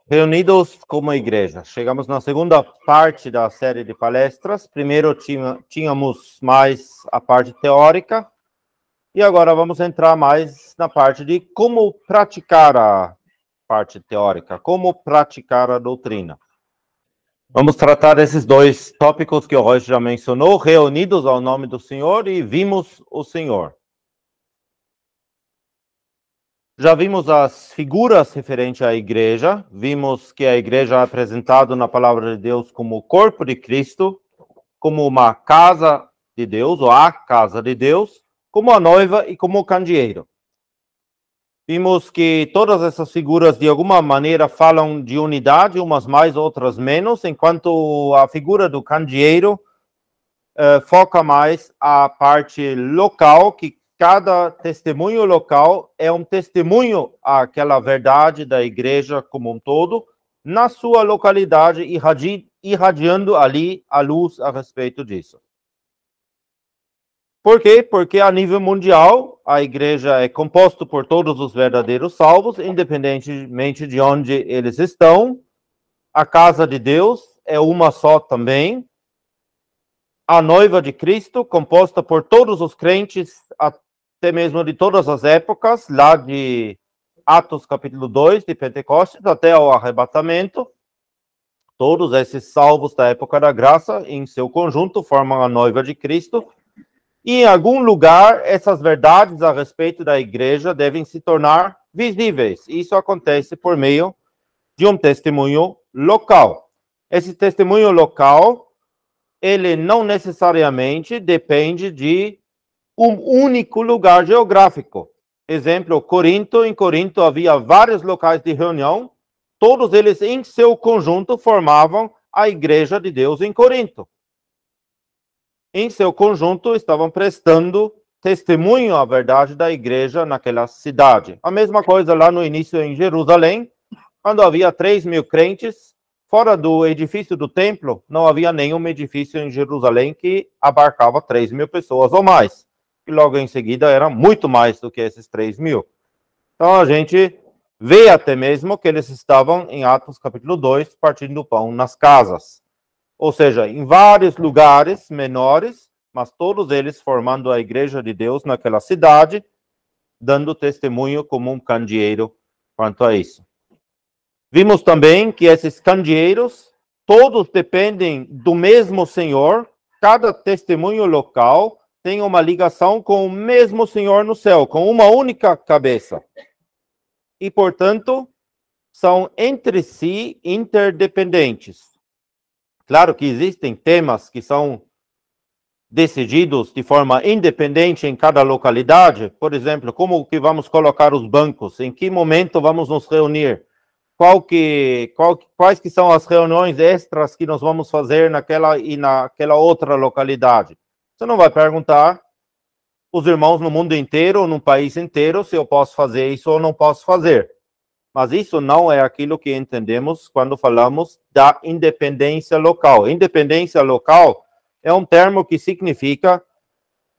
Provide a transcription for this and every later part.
Reunidos como igreja. Chegamos na segunda parte da série de palestras. Primeiro tínhamos mais a parte teórica e agora vamos entrar mais na parte de como praticar a parte teórica, como praticar a doutrina. Vamos tratar desses dois tópicos que o Roy já mencionou, reunidos ao nome do Senhor e vimos o Senhor. Já vimos as figuras referentes à igreja, vimos que a igreja é apresentada na palavra de Deus como o corpo de Cristo, como uma casa de Deus, ou a casa de Deus, como a noiva e como o candeeiro. Vimos que todas essas figuras, de alguma maneira, falam de unidade, umas mais, outras menos, enquanto a figura do candeeiro foca mais a parte local, que cada testemunho local é um testemunho àquela verdade da igreja como um todo, na sua localidade, irradiando ali a luz a respeito disso. Por quê? Porque a nível mundial, a igreja é composta por todos os verdadeiros salvos, independentemente de onde eles estão. A casa de Deus é uma só também. A noiva de Cristo, composta por todos os crentes, até mesmo de todas as épocas, lá de Atos capítulo 2, de Pentecostes, até o arrebatamento. Todos esses salvos da época da graça, em seu conjunto, formam a noiva de Cristo. E em algum lugar, essas verdades a respeito da igreja devem se tornar visíveis. Isso acontece por meio de um testemunho local. Esse testemunho local, ele não necessariamente depende de um único lugar geográfico. Exemplo, Corinto. Em Corinto havia vários locais de reunião, todos eles em seu conjunto formavam a igreja de Deus em Corinto. Em seu conjunto estavam prestando testemunho à verdade da igreja naquela cidade. A mesma coisa lá no início em Jerusalém, quando havia 3.000 crentes, fora do edifício do templo, não havia nenhum edifício em Jerusalém que abarcava 3.000 pessoas ou mais. E logo em seguida era muito mais do que esses 3.000. Então a gente vê até mesmo que eles estavam em Atos capítulo 2, partindo o pão nas casas. Ou seja, em vários lugares menores, mas todos eles formando a igreja de Deus naquela cidade, dando testemunho como um candeeiro quanto a isso. Vimos também que esses candeeiros, todos dependem do mesmo Senhor, cada testemunho local tem uma ligação com o mesmo Senhor no céu, com uma única cabeça. E, portanto, são entre si interdependentes. Claro que existem temas que são decididos de forma independente em cada localidade. Por exemplo, como que vamos colocar os bancos? Em que momento vamos nos reunir? Quais que são as reuniões extras que nós vamos fazer naquela e naquela outra localidade? Você não vai perguntar os irmãos no mundo inteiro ou no país inteiro se eu posso fazer isso ou não posso fazer. Mas isso não é aquilo que entendemos quando falamos da independência local. Independência local é um termo que significa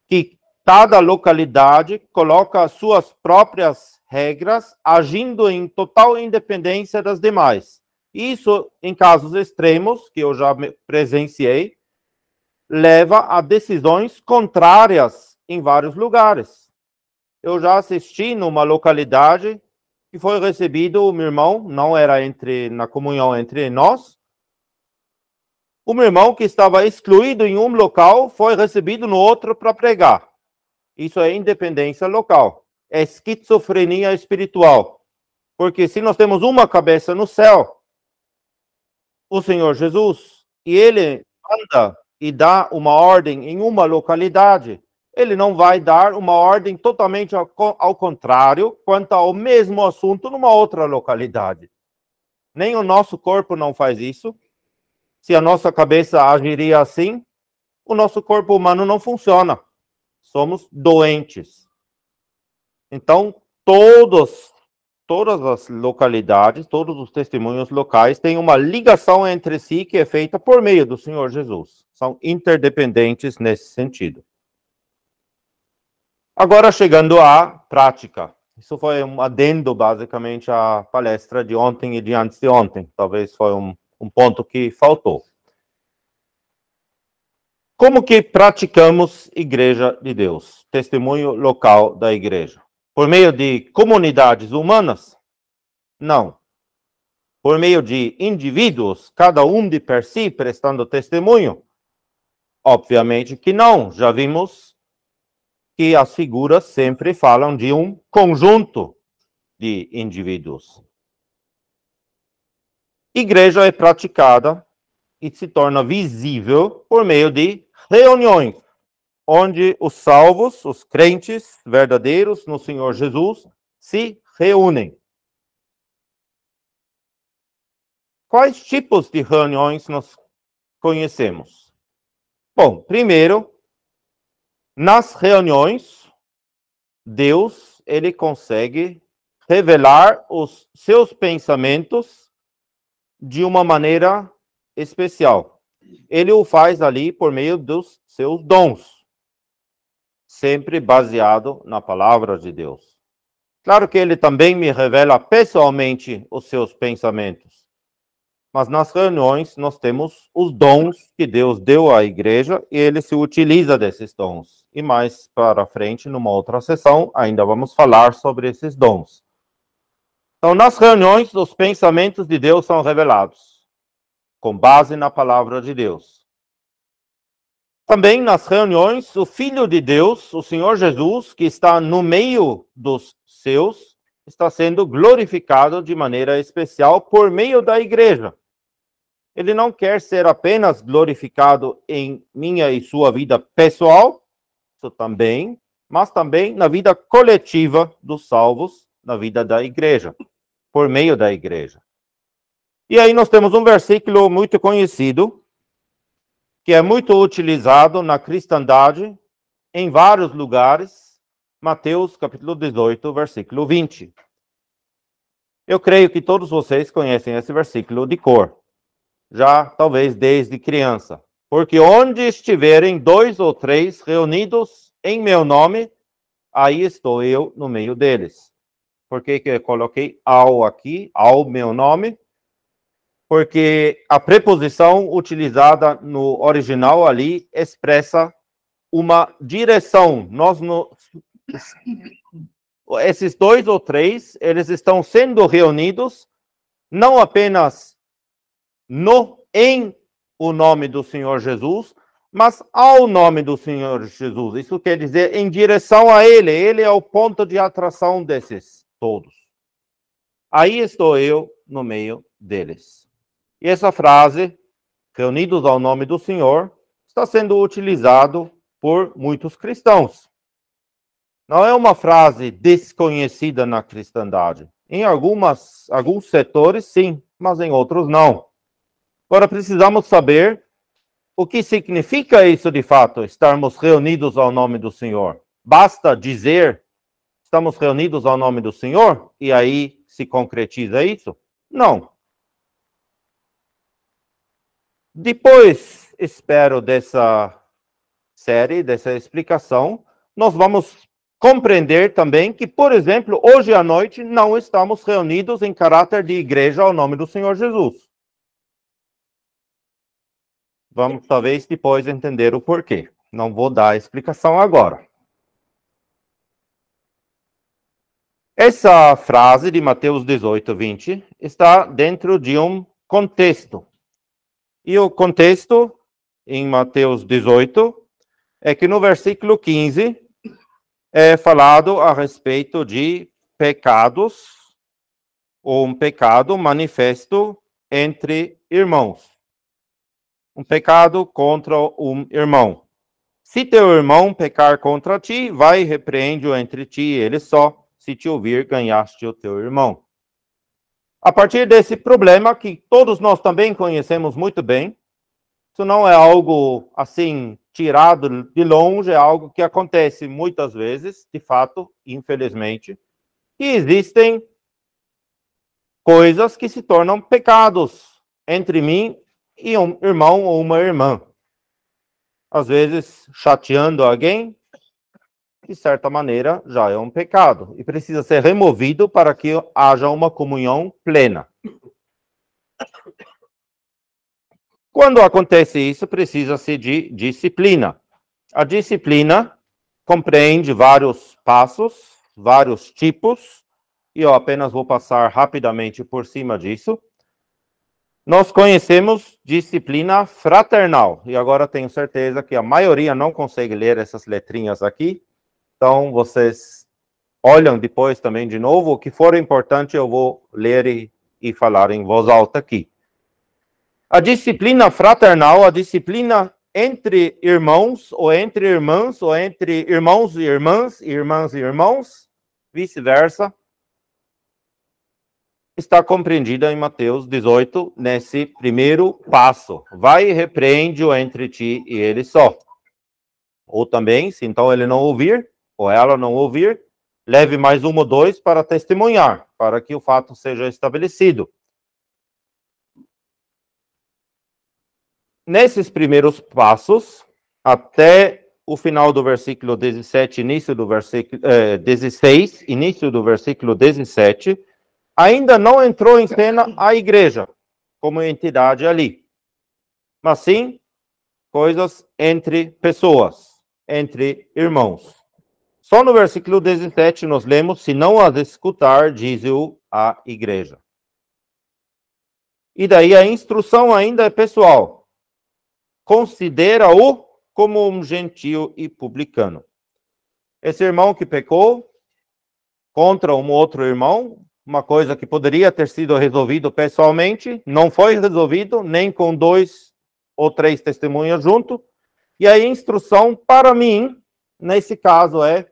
que cada localidade coloca as suas próprias regras, agindo em total independência das demais. Isso, em casos extremos, que eu já presenciei, leva a decisões contrárias em vários lugares. Eu já assisti numa localidade que foi recebido o meu irmão, não era na comunhão entre nós. O meu irmão que estava excluído em um local foi recebido no outro para pregar. Isso é independência local. É esquizofrenia espiritual. Porque se nós temos uma cabeça no céu, o Senhor Jesus, e ele anda e dá uma ordem em uma localidade, ele não vai dar uma ordem totalmente ao contrário quanto ao mesmo assunto numa outra localidade. Nem o nosso corpo não faz isso. Se a nossa cabeça agiria assim, o nosso corpo humano não funciona. Somos doentes. Então, todas as localidades, todos os testemunhos locais têm uma ligação entre si que é feita por meio do Senhor Jesus. São interdependentes nesse sentido. Agora, chegando à prática. Isso foi um adendo, basicamente, à palestra de ontem e de antes de ontem. Talvez foi um ponto que faltou. Como que praticamos Igreja de Deus? Testemunho local da igreja. Por meio de comunidades humanas? Não. Por meio de indivíduos, cada um de per si, prestando testemunho? Obviamente que não. Já vimos que as figuras sempre falam de um conjunto de indivíduos. Igreja é praticada e se torna visível por meio de reuniões, onde os salvos, os crentes verdadeiros no Senhor Jesus, se reúnem. Quais tipos de reuniões nós conhecemos? Bom, primeiro, nas reuniões, Deus, ele consegue revelar os seus pensamentos de uma maneira especial. Ele o faz ali por meio dos seus dons, sempre baseado na palavra de Deus. Claro que ele também me revela pessoalmente os seus pensamentos, mas nas reuniões nós temos os dons que Deus deu à igreja e ele se utiliza desses dons. E mais para frente, numa outra sessão, ainda vamos falar sobre esses dons. Então, nas reuniões, os pensamentos de Deus são revelados, com base na palavra de Deus. Também nas reuniões, o Filho de Deus, o Senhor Jesus, que está no meio dos seus, está sendo glorificado de maneira especial por meio da igreja. Ele não quer ser apenas glorificado em minha e sua vida pessoal, isso também, mas também na vida coletiva dos salvos, na vida da igreja, por meio da igreja. E aí nós temos um versículo muito conhecido, que é muito utilizado na cristandade em vários lugares, Mateus capítulo 18, versículo 20. Eu creio que todos vocês conhecem esse versículo de cor, já talvez desde criança. Porque onde estiverem 2 ou 3 reunidos em meu nome, aí estou eu no meio deles. Por que eu coloquei ao aqui, ao meu nome? Porque a preposição utilizada no original ali expressa uma direção. Esses 2 ou 3, eles estão sendo reunidos não apenas em o nome do Senhor Jesus, mas ao nome do Senhor Jesus. Isso quer dizer em direção a Ele. Ele é o ponto de atração desses todos. Aí estou eu no meio deles. E essa frase, reunidos ao nome do Senhor, está sendo utilizado por muitos cristãos. Não é uma frase desconhecida na cristandade. Em alguns setores, sim, mas em outros, não. Agora, precisamos saber o que significa isso de fato, estarmos reunidos ao nome do Senhor. Basta dizer, estamos reunidos ao nome do Senhor, e aí se concretiza isso? Não. Depois, espero, dessa série, dessa explicação, nós vamos compreender também que, por exemplo, hoje à noite não estamos reunidos em caráter de igreja ao nome do Senhor Jesus. Vamos, talvez, depois entender o porquê. Não vou dar a explicação agora. Essa frase de Mateus 18, 20 está dentro de um contexto. E o contexto, em Mateus 18, é que no versículo 15 é falado a respeito de pecados, ou um pecado manifesto entre irmãos. Um pecado contra um irmão. Se teu irmão pecar contra ti, vai e repreende-o entre ti e ele só. Se te ouvir, ganhaste o teu irmão. A partir desse problema, que todos nós também conhecemos muito bem, isso não é algo assim tirado de longe, é algo que acontece muitas vezes, de fato, infelizmente, e existem coisas que se tornam pecados entre mim e um irmão ou uma irmã. Às vezes, chateando alguém, de certa maneira, já é um pecado e precisa ser removido para que haja uma comunhão plena. Quando acontece isso, precisa-se de disciplina. A disciplina compreende vários passos, vários tipos, e eu apenas vou passar rapidamente por cima disso. Nós conhecemos disciplina fraternal, e agora tenho certeza que a maioria não consegue ler essas letrinhas aqui, então vocês olham depois também de novo, o que for importante eu vou ler e falar em voz alta aqui. A disciplina fraternal, a disciplina entre irmãos, ou entre irmãs, ou entre irmãos e irmãs, irmãs e irmãos, vice-versa, está compreendida em Mateus 18, nesse primeiro passo. Vai e repreende-o entre ti e ele só. Ou também, se então ele não ouvir, ou ela não ouvir, leve mais um ou dois para testemunhar, para que o fato seja estabelecido. Nesses primeiros passos, até o final do versículo 17, início do versículo 16, início do versículo 17, ainda não entrou em cena a igreja como entidade ali, mas sim coisas entre pessoas, entre irmãos. Só no versículo 17 nós lemos, se não as escutar, diz-o a igreja. E daí a instrução ainda é pessoal. Considera-o como um gentio e publicano. Esse irmão que pecou contra um outro irmão, uma coisa que poderia ter sido resolvido pessoalmente, não foi resolvido, nem com 2 ou 3 testemunhas junto. E a instrução para mim, nesse caso, é: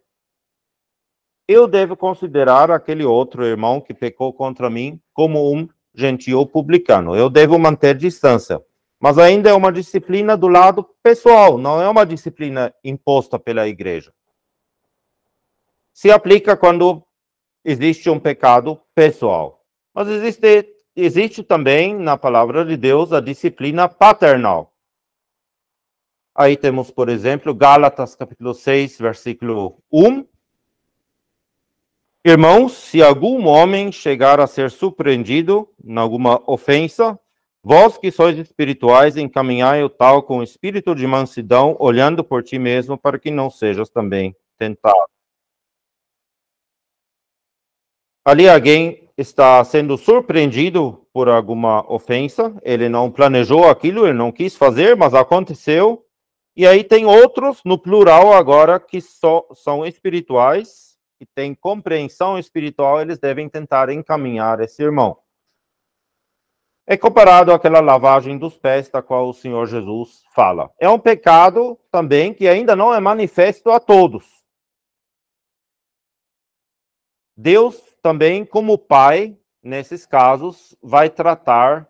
eu devo considerar aquele outro irmão que pecou contra mim como um gentio publicano. Eu devo manter distância. Mas ainda é uma disciplina do lado pessoal, não é uma disciplina imposta pela igreja. Se aplica quando existe um pecado pessoal. Mas existe também, na palavra de Deus, a disciplina paternal. Aí temos, por exemplo, Gálatas capítulo 6, versículo 1. Irmãos, se algum homem chegar a ser surpreendido em alguma ofensa, vós que sois espirituais, encaminhai o tal com espírito de mansidão, olhando por ti mesmo, para que não sejas também tentado. Ali alguém está sendo surpreendido por alguma ofensa, ele não planejou aquilo, ele não quis fazer, mas aconteceu. E aí tem outros, no plural agora, que são espirituais, que têm compreensão espiritual, eles devem tentar encaminhar esse irmão. É comparado àquela lavagem dos pés da qual o Senhor Jesus fala. É um pecado também que ainda não é manifesto a todos. Deus também, como Pai, nesses casos, vai tratar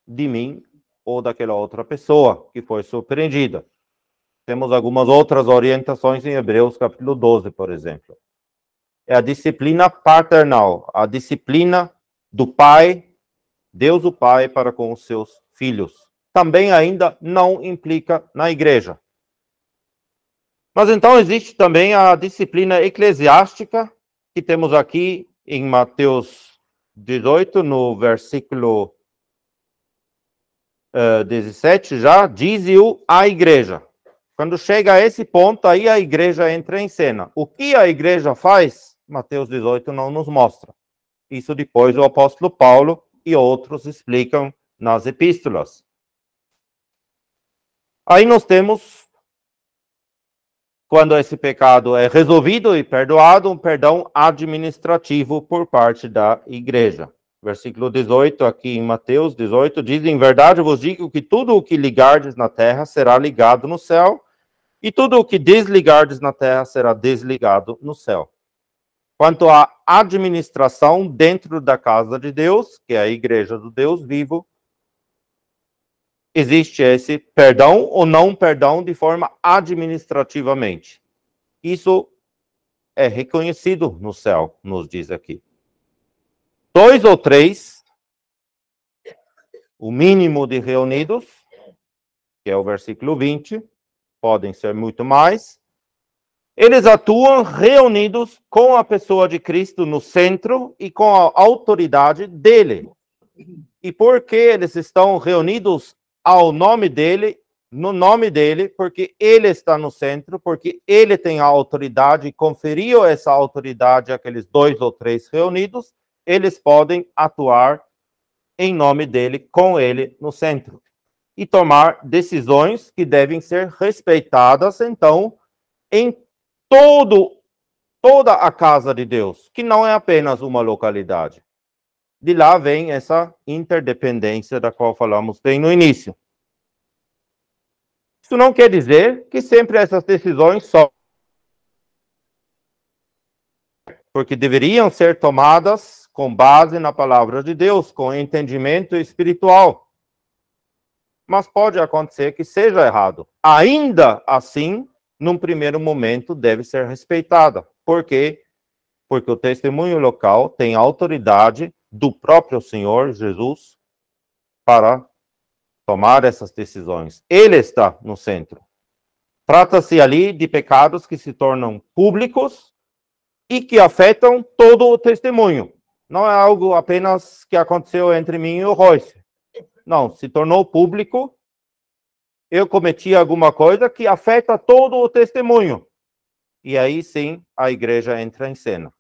de mim ou daquela outra pessoa que foi surpreendida. Temos algumas outras orientações em Hebreus capítulo 12, por exemplo. É a disciplina paternal, a disciplina do Pai, Deus o Pai para com os seus filhos. Também ainda não implica na igreja. Mas então existe também a disciplina eclesiástica, que temos aqui em Mateus 18, no versículo 17, já, diz-o à igreja. Quando chega a esse ponto, aí a igreja entra em cena. O que a igreja faz, Mateus 18 não nos mostra. Isso depois o apóstolo Paulo e outros explicam nas epístolas. Aí nós temos, quando esse pecado é resolvido e perdoado, um perdão administrativo por parte da igreja. Versículo 18, aqui em Mateus 18, diz: em verdade vos digo que tudo o que ligardes na terra será ligado no céu, e tudo o que desligardes na terra será desligado no céu. Quanto à administração dentro da casa de Deus, que é a igreja do Deus vivo, existe esse perdão ou não perdão de forma administrativamente. Isso é reconhecido no céu, nos diz aqui. 2 ou 3, o mínimo de reunidos, que é o versículo 20, podem ser muito mais. Eles atuam reunidos com a pessoa de Cristo no centro e com a autoridade dele. E por que eles estão reunidos ao nome dele, no nome dele? Porque ele está no centro, porque ele tem a autoridade e conferiu essa autoridade àqueles 2 ou 3 reunidos, eles podem atuar em nome dele, com ele no centro. E tomar decisões que devem ser respeitadas, então, em toda a casa de Deus, que não é apenas uma localidade. De lá vem essa interdependência da qual falamos bem no início. Isso não quer dizer que sempre essas decisões só, porque deveriam ser tomadas com base na palavra de Deus, com entendimento espiritual. Mas pode acontecer que seja errado. Ainda assim, num primeiro momento, deve ser respeitada. Por quê? Porque o testemunho local tem autoridade do próprio Senhor Jesus para tomar essas decisões. Ele está no centro. Trata-se ali de pecados que se tornam públicos e que afetam todo o testemunho. Não é algo apenas que aconteceu entre mim e o Royce. Não, se tornou público. Eu cometi alguma coisa que afeta todo o testemunho. E aí sim a igreja entra em cena,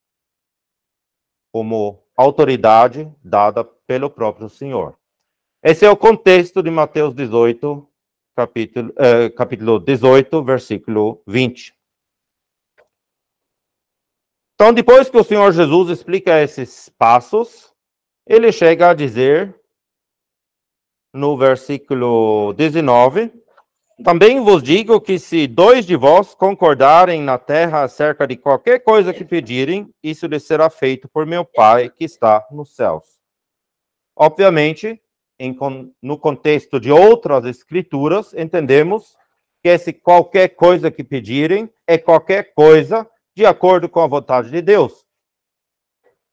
como autoridade dada pelo próprio Senhor. Esse é o contexto de Mateus 18, capítulo 18, versículo 20. Então, depois que o Senhor Jesus explica esses passos, ele chega a dizer, no versículo 19, também vos digo que se 2 de vós concordarem na terra acerca de qualquer coisa que pedirem, isso lhes será feito por meu Pai que está nos céus. Obviamente, no contexto de outras escrituras, entendemos que esse qualquer coisa que pedirem é qualquer coisa de acordo com a vontade de Deus.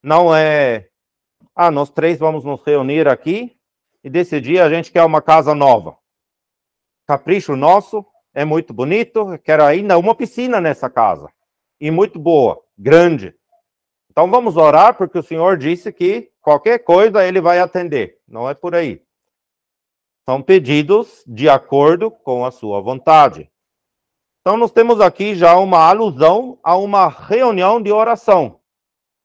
Não é, nós 3 vamos nos reunir aqui e decidir a gente quer uma casa nova. Capricho nosso, é muito bonito, eu quero ainda uma piscina nessa casa. E muito boa, grande. Então vamos orar, porque o Senhor disse que qualquer coisa ele vai atender. Não é por aí. São pedidos de acordo com a sua vontade. Então nós temos aqui já uma alusão a uma reunião de oração,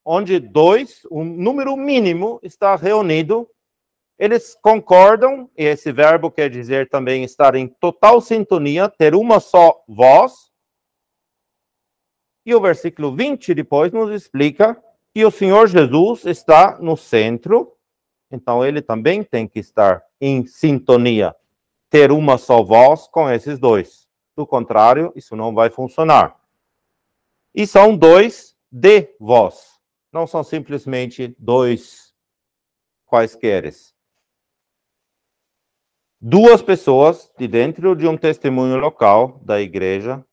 onde 2, um número mínimo, está reunido. Eles concordam, e esse verbo quer dizer também estar em total sintonia, ter uma só voz. E o versículo 20 depois nos explica que o Senhor Jesus está no centro, então ele também tem que estar em sintonia, ter uma só voz com esses 2. Do contrário, isso não vai funcionar. E são 2 de vós, não são simplesmente 2 quaisqueres. 2 pessoas de dentro de um testemunho local da igreja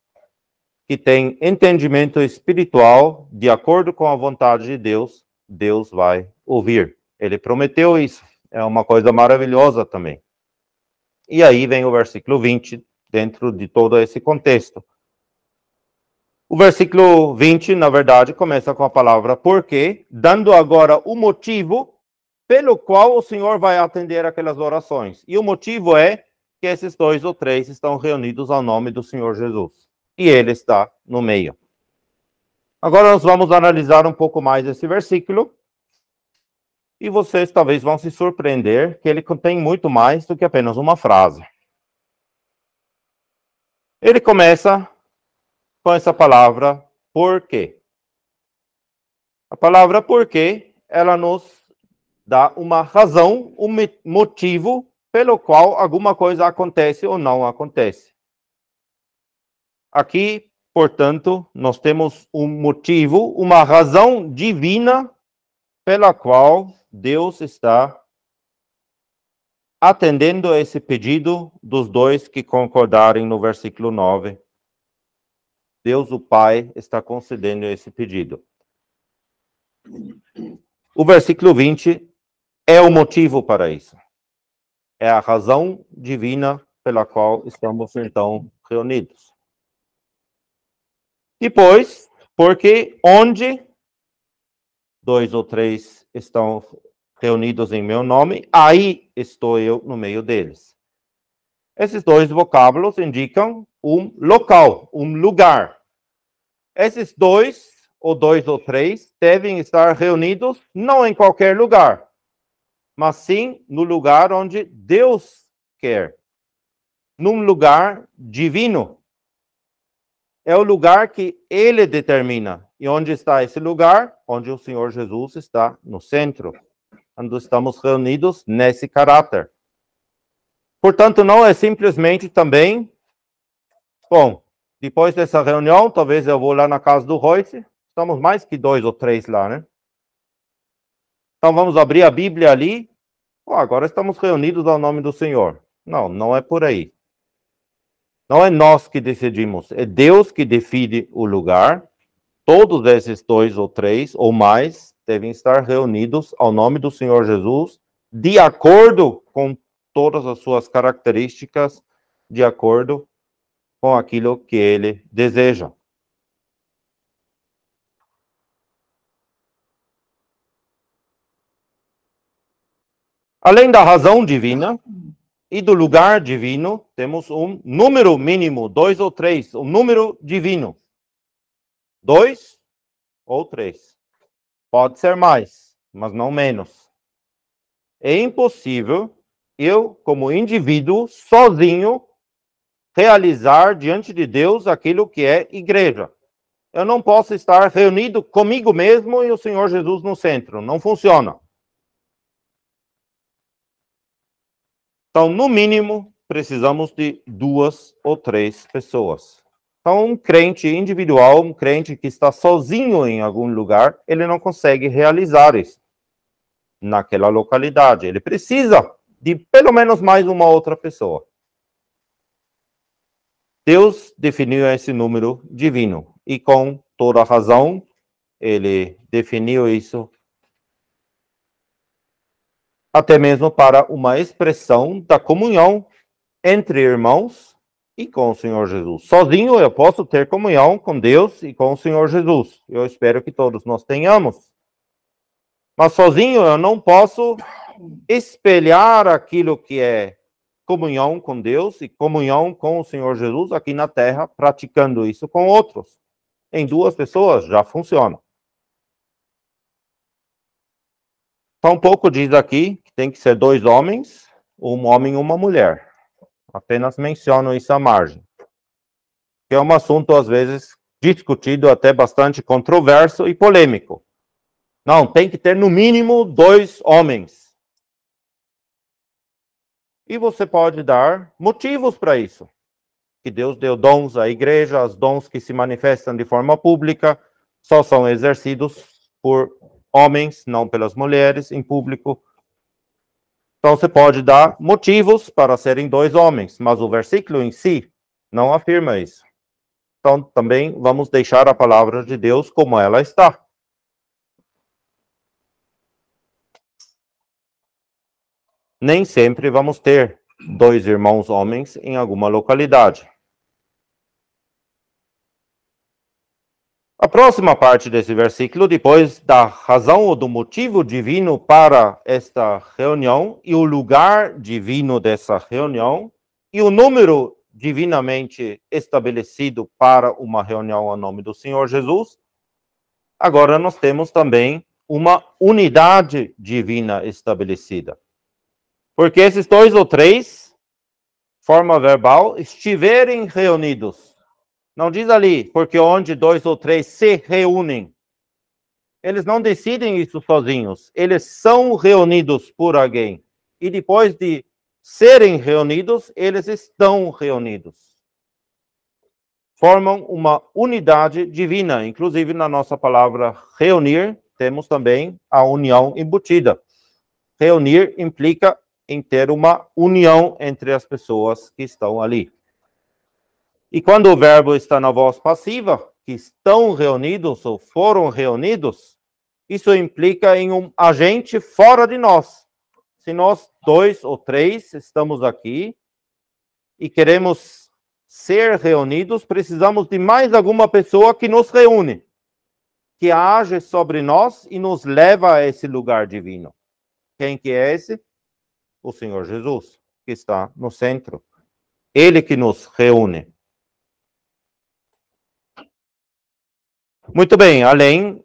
que tem entendimento espiritual de acordo com a vontade de Deus, Deus vai ouvir. Ele prometeu isso. É uma coisa maravilhosa também. E aí vem o versículo 20, dentro de todo esse contexto. O versículo 20, na verdade, começa com a palavra porque, dando agora o motivo pelo qual o Senhor vai atender aquelas orações. E o motivo é que esses 2 ou 3 estão reunidos ao nome do Senhor Jesus. E ele está no meio. Agora nós vamos analisar um pouco mais esse versículo. E vocês talvez vão se surpreender que ele contém muito mais do que apenas uma frase. Ele começa com essa palavra, por quê? A palavra por quê, ela nos dá uma razão, um motivo pelo qual alguma coisa acontece ou não acontece. Aqui, portanto, nós temos um motivo, uma razão divina pela qual Deus está atendendo esse pedido dos 2 que concordarem no versículo 9. Deus, o Pai, está concedendo esse pedido. O versículo 20 é o motivo para isso. É a razão divina pela qual estamos, então, reunidos. Depois, porque onde 2 ou 3 estão reunidos em meu nome, aí estou eu no meio deles. Esses dois vocábulos indicam um local, um lugar. Esses dois ou três, devem estar reunidos não em qualquer lugar, mas sim no lugar onde Deus quer. Num lugar divino. É o lugar que Ele determina. E onde está esse lugar? Onde o Senhor Jesus está no centro. Onde estamos reunidos nesse caráter. Portanto, não é simplesmente também, bom, depois dessa reunião, talvez eu vou lá na casa do Royce, estamos mais que 2 ou 3 lá, né? Então vamos abrir a Bíblia ali, agora estamos reunidos ao nome do Senhor. Não, não é por aí. Não é nós que decidimos, é Deus que define o lugar. Todos esses 2 ou 3 ou mais devem estar reunidos ao nome do Senhor Jesus, de acordo com todas as suas características, de acordo com aquilo que Ele deseja. Além da razão divina e do lugar divino, temos um número mínimo, 2 ou 3, um número divino. 2 ou 3. Pode ser mais, mas não menos. É impossível eu, como indivíduo, sozinho, realizar diante de Deus aquilo que é igreja. Eu não posso estar reunido comigo mesmo e o Senhor Jesus no centro. Não funciona. Então, no mínimo, precisamos de 2 ou 3 pessoas. Então, um crente individual, um crente que está sozinho em algum lugar, ele não consegue realizar isso naquela localidade. Ele precisa de pelo menos mais uma outra pessoa. Deus definiu esse número divino e com toda razão ele definiu isso até mesmo para uma expressão da comunhão entre irmãos e com o Senhor Jesus. Sozinho eu posso ter comunhão com Deus e com o Senhor Jesus. Eu espero que todos nós tenhamos. Mas sozinho eu não posso espelhar aquilo que é comunhão com Deus e comunhão com o Senhor Jesus aqui na terra, praticando isso com outros. Em 2 pessoas já funciona. Então, um pouco diz aqui que tem que ser 2 homens, um homem e uma mulher. Apenas menciono isso à margem. Que é um assunto, às vezes, discutido, até bastante controverso e polêmico. Não, tem que ter no mínimo 2 homens. E você pode dar motivos para isso. Que Deus deu dons à igreja, os dons que se manifestam de forma pública só são exercidos por homens, não pelas mulheres, em público. Então você pode dar motivos para serem 2 homens, mas o versículo em si não afirma isso. Então também vamos deixar a palavra de Deus como ela está. Nem sempre vamos ter 2 irmãos homens em alguma localidade. A próxima parte desse versículo, depois da razão ou do motivo divino para esta reunião e o lugar divino dessa reunião e o número divinamente estabelecido para uma reunião ao nome do Senhor Jesus, agora nós temos também uma unidade divina estabelecida. Porque esses 2 ou 3, forma verbal, estiverem reunidos. Não diz ali, porque onde 2 ou 3 se reúnem. Eles não decidem isso sozinhos. Eles são reunidos por alguém. E depois de serem reunidos, eles estão reunidos. Formam uma unidade divina. Inclusive, na nossa palavra reunir, temos também a união embutida. Reunir implica em ter uma união entre as pessoas que estão ali. E quando o verbo está na voz passiva, que estão reunidos ou foram reunidos, isso implica em um agente fora de nós. Se nós 2 ou 3 estamos aqui e queremos ser reunidos, precisamos de mais alguma pessoa que nos reúne, que age sobre nós e nos leva a esse lugar divino. Quem que é esse? O Senhor Jesus, que está no centro. Ele que nos reúne. Muito bem, além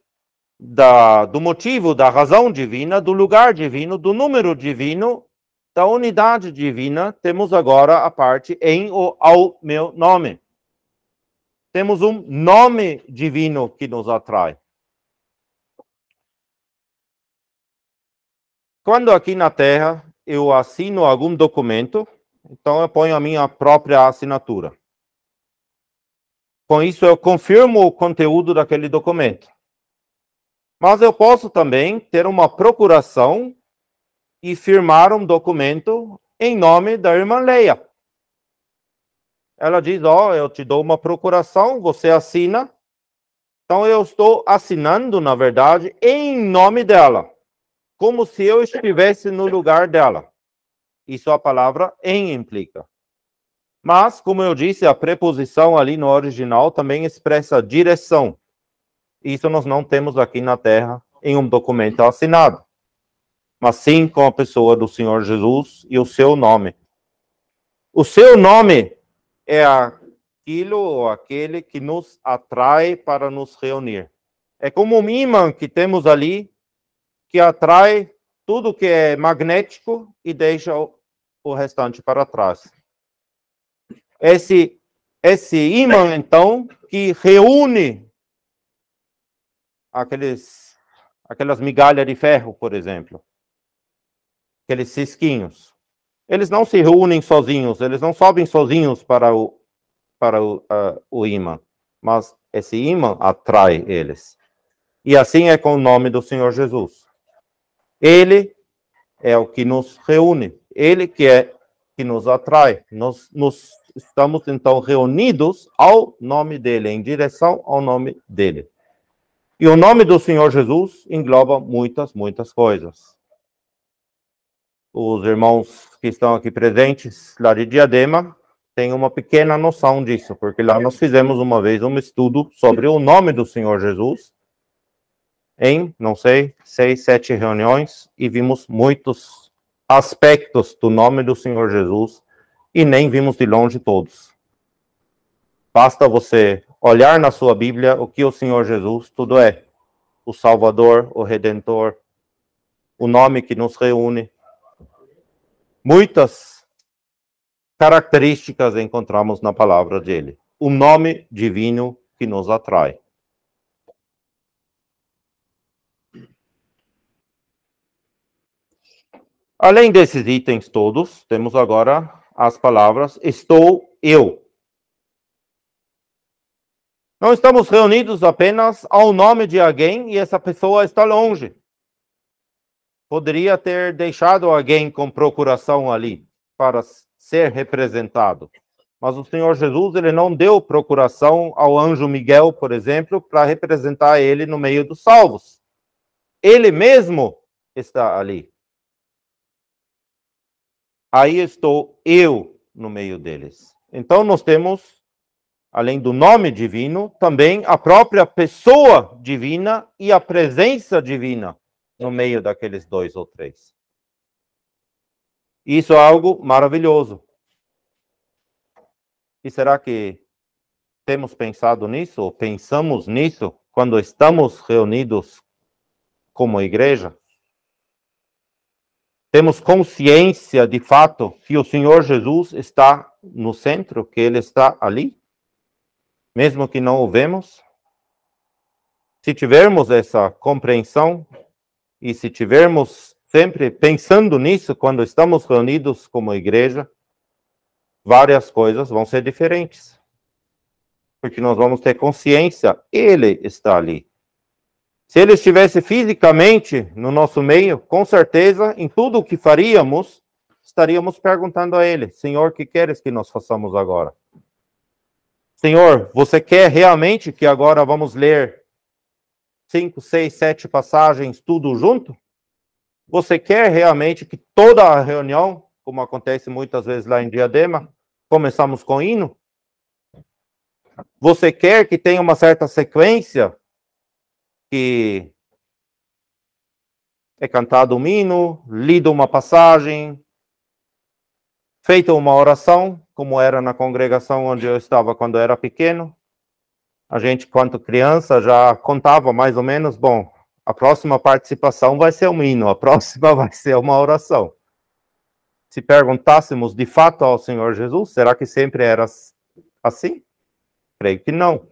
do motivo, da razão divina, do lugar divino, do número divino, da unidade divina, temos agora a parte em ou ao meu nome. Temos um nome divino que nos atrai. Quando aqui na Terra eu assino algum documento, então eu ponho a minha própria assinatura. Com isso eu confirmo o conteúdo daquele documento. Mas eu posso também ter uma procuração e firmar um documento em nome da irmã Leia. Ela diz, eu te dou uma procuração, você assina. Então eu estou assinando, na verdade, em nome dela. Como se eu estivesse no lugar dela. Isso a palavra em implica. Mas, como eu disse, a preposição ali no original também expressa direção. Isso nós não temos aqui na Terra em um documento assinado. Mas sim com a pessoa do Senhor Jesus e o seu nome. O seu nome é aquilo ou aquele que nos atrai para nos reunir. É como um imã que temos ali, que atrai tudo que é magnético e deixa o restante para trás. Esse imã, então, que reúne aquelas migalhas de ferro, por exemplo, aqueles cisquinhos. Eles não se reúnem sozinhos, eles não sobem sozinhos para o imã, mas esse imã atrai eles. E assim é com o nome do Senhor Jesus. Ele é o que nos reúne, ele que nos atrai. Nós estamos, então, reunidos ao nome dele, em direção ao nome dele. E o nome do Senhor Jesus engloba muitas, muitas coisas. Os irmãos que estão aqui presentes, lá de Diadema, têm uma pequena noção disso, porque lá nós fizemos uma vez um estudo sobre o nome do Senhor Jesus, em, não sei, 6, 7 reuniões, e vimos muitos aspectos do nome do Senhor Jesus, e nem vimos de longe todos. Basta você olhar na sua Bíblia o que o Senhor Jesus tudo é. O Salvador, o Redentor, o nome que nos reúne. Muitas características encontramos na palavra dele. O nome divino que nos atrai. Além desses itens todos, temos agora as palavras estou eu. Não estamos reunidos apenas ao nome de alguém e essa pessoa está longe. Poderia ter deixado alguém com procuração ali para ser representado. Mas o Senhor Jesus, ele não deu procuração ao anjo Miguel, por exemplo, para representar ele no meio dos salvos. Ele mesmo está ali. Aí estou eu no meio deles. Então nós temos, além do nome divino, também a própria pessoa divina e a presença divina no meio daqueles 2 ou 3. Isso é algo maravilhoso. E será que temos pensado nisso, ou pensamos nisso, quando estamos reunidos como igreja? Temos consciência, de fato, que o Senhor Jesus está no centro, que Ele está ali? Mesmo que não o vemos? Se tivermos essa compreensão, e se tivermos sempre pensando nisso, quando estamos reunidos como igreja, várias coisas vão ser diferentes. Porque nós vamos ter consciência, Ele está ali. Se Ele estivesse fisicamente no nosso meio, com certeza, em tudo o que faríamos, estaríamos perguntando a Ele, Senhor, o que queres que nós façamos agora? Senhor, você quer realmente que agora vamos ler 5, 6, 7 passagens, tudo junto? Você quer realmente que toda a reunião, como acontece muitas vezes lá em Diadema, começamos com hino? Você quer que tenha uma certa sequência, que é cantado um hino, lido uma passagem, feita uma oração, como era na congregação onde eu estava quando eu era pequeno. A gente, quanto criança, já contava mais ou menos, bom, a próxima participação vai ser um hino, a próxima vai ser uma oração. Se perguntássemos de fato ao Senhor Jesus, será que sempre era assim? Creio que não.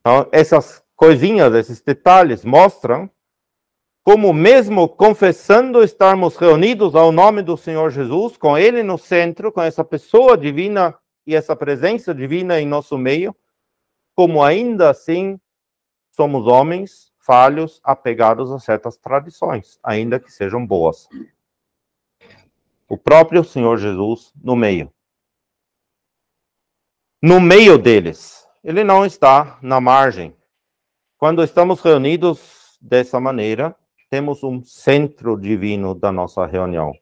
Então, essas coisinhas, esses detalhes mostram como mesmo confessando estarmos reunidos ao nome do Senhor Jesus, com Ele no centro, com essa pessoa divina e essa presença divina em nosso meio, como ainda assim somos homens falhos, apegados a certas tradições, ainda que sejam boas. O próprio Senhor Jesus no meio. No meio deles. Ele não está na margem. Quando estamos reunidos dessa maneira, temos um centro divino da nossa reunião.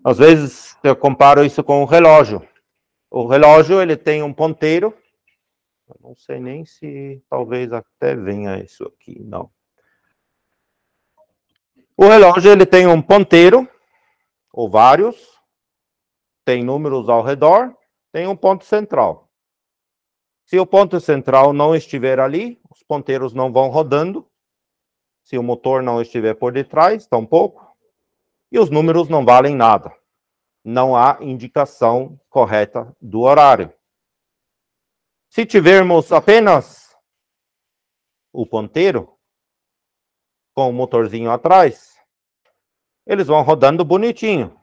Às vezes, eu comparo isso com o relógio. O relógio, ele tem um ponteiro. Eu não sei nem se talvez até venha isso aqui, não. O relógio, ele tem um ponteiro, ou vários, tem números ao redor, tem um ponto central. Se o ponto central não estiver ali, os ponteiros não vão rodando. Se o motor não estiver por detrás, tampouco. E os números não valem nada. Não há indicação correta do horário. Se tivermos apenas o ponteiro, com o motorzinho atrás, eles vão rodando bonitinho.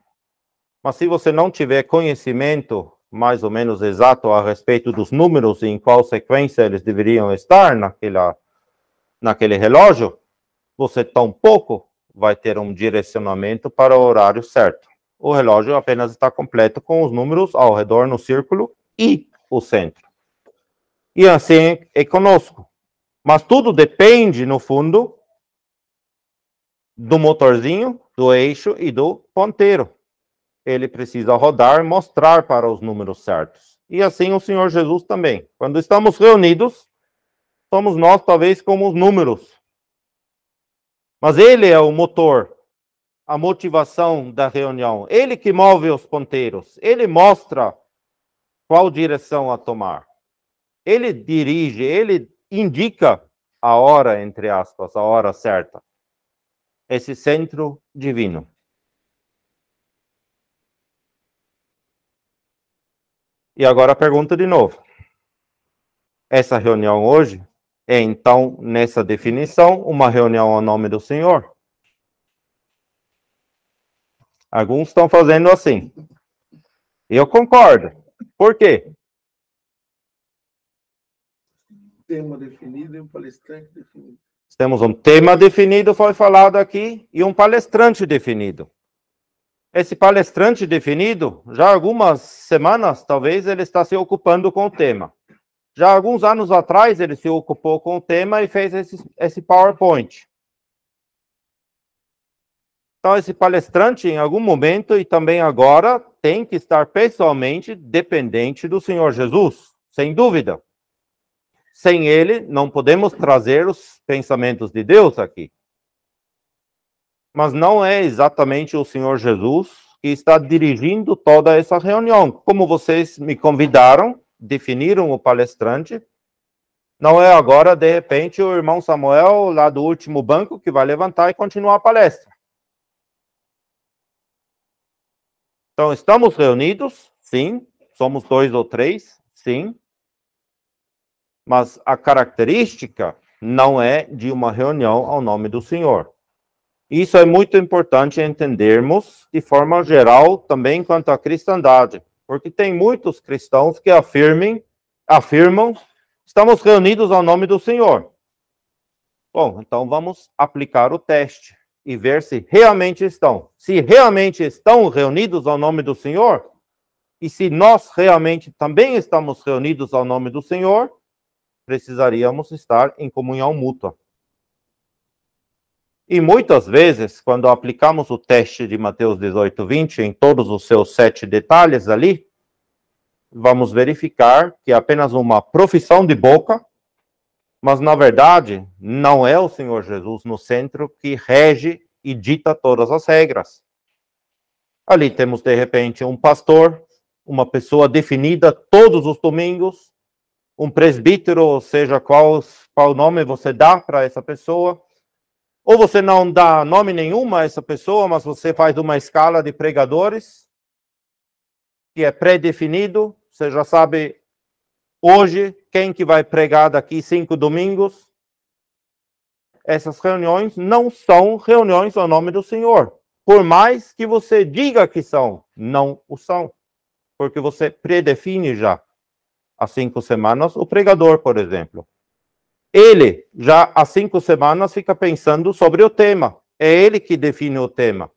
Mas se você não tiver conhecimento mais ou menos exato a respeito dos números e em qual sequência eles deveriam estar naquele relógio, você tampouco vai ter um direcionamento para o horário certo. O relógio apenas está completo com os números ao redor no círculo e o centro. E assim é conosco. Mas tudo depende, no fundo, do motorzinho, do eixo e do ponteiro. Ele precisa rodar, mostrar para os números certos. E assim o Senhor Jesus também. Quando estamos reunidos, somos nós talvez como os números. Mas ele é o motor, a motivação da reunião. Ele que move os ponteiros. Ele mostra qual direção a tomar. Ele dirige, ele indica a hora, entre aspas, a hora certa. Esse centro divino. E agora a pergunta de novo. Essa reunião hoje é, então, nessa definição, uma reunião ao nome do Senhor? Alguns estão fazendo assim. Eu concordo. Por quê? Tema definido e um palestrante definido. Temos um tema definido, foi falado aqui, e um palestrante definido. Esse palestrante definido, já há algumas semanas, talvez, ele está se ocupando com o tema. Já há alguns anos atrás, ele se ocupou com o tema e fez esse PowerPoint. Então, esse palestrante, em algum momento, e também agora, tem que estar pessoalmente dependente do Senhor Jesus, sem dúvida. Sem ele, não podemos trazer os pensamentos de Deus aqui. Mas não é exatamente o Senhor Jesus que está dirigindo toda essa reunião. Como vocês me convidaram, definiram o palestrante, não é agora, de repente, o irmão Samuel, lá do último banco, que vai levantar e continuar a palestra. Então, estamos reunidos, sim. Somos 2 ou 3, sim. Mas a característica não é de uma reunião ao nome do Senhor. Isso é muito importante entendermos de forma geral também quanto à cristandade, porque tem muitos cristãos que afirmam, estamos reunidos ao nome do Senhor. Bom, então vamos aplicar o teste e ver se realmente estão. Se realmente estão reunidos ao nome do Senhor, e se nós realmente também estamos reunidos ao nome do Senhor, precisaríamos estar em comunhão mútua. E muitas vezes, quando aplicamos o teste de Mateus 18, 20, em todos os seus 7 detalhes ali, vamos verificar que é apenas uma profissão de boca, mas, na verdade, não é o Senhor Jesus no centro que rege e dita todas as regras. Ali temos, de repente, um pastor, uma pessoa definida todos os domingos, um presbítero, ou seja, qual nome você dá para essa pessoa. Ou você não dá nome nenhum a essa pessoa, mas você faz uma escala de pregadores, que é pré-definido. Você já sabe hoje quem que vai pregar daqui 5 domingos. Essas reuniões não são reuniões ao nome do Senhor. Por mais que você diga que são, não o são. Porque você predefine já, há 5 semanas, o pregador, por exemplo. Ele, já há 5 semanas, fica pensando sobre o tema. É ele que define o tema.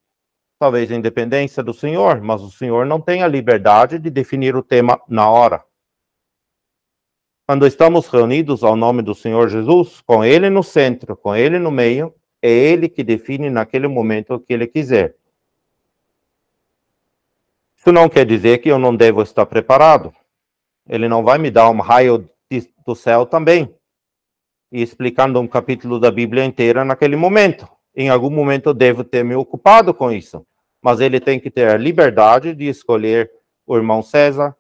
Talvez a independência do Senhor, mas o Senhor não tem a liberdade de definir o tema na hora. Quando estamos reunidos ao nome do Senhor Jesus, com Ele no centro, com Ele no meio, é Ele que define naquele momento o que Ele quiser. Isso não quer dizer que eu não devo estar preparado. Ele não vai me dar um raio do céu também, e explicando um capítulo da Bíblia inteira naquele momento. Em algum momento eu devo ter me ocupado com isso. Mas ele tem que ter a liberdade de escolher o irmão César,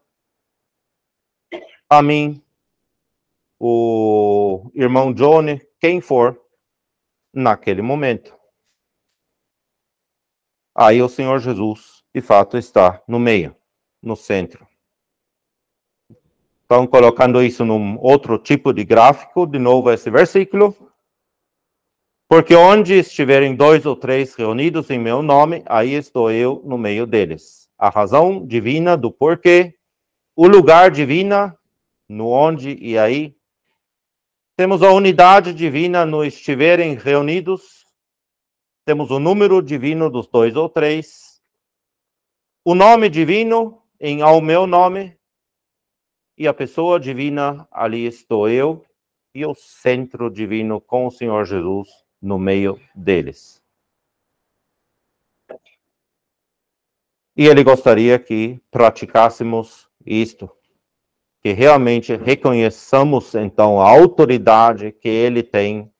a mim, o irmão Johnny, quem for, naquele momento. Aí o Senhor Jesus, de fato, está no meio, no centro. Então, colocando isso num outro tipo de gráfico, de novo esse versículo. Porque onde estiverem 2 ou 3 reunidos em meu nome, aí estou eu no meio deles. A razão divina do porquê, o lugar divina, no onde e aí. Temos a unidade divina no estiverem reunidos. Temos o número divino dos 2 ou 3. O nome divino em ao meu nome. E a pessoa divina, ali estou eu. E o centro divino com o Senhor Jesus no meio deles. E ele gostaria que praticássemos isto, que realmente reconheçamos, então, a autoridade que ele tem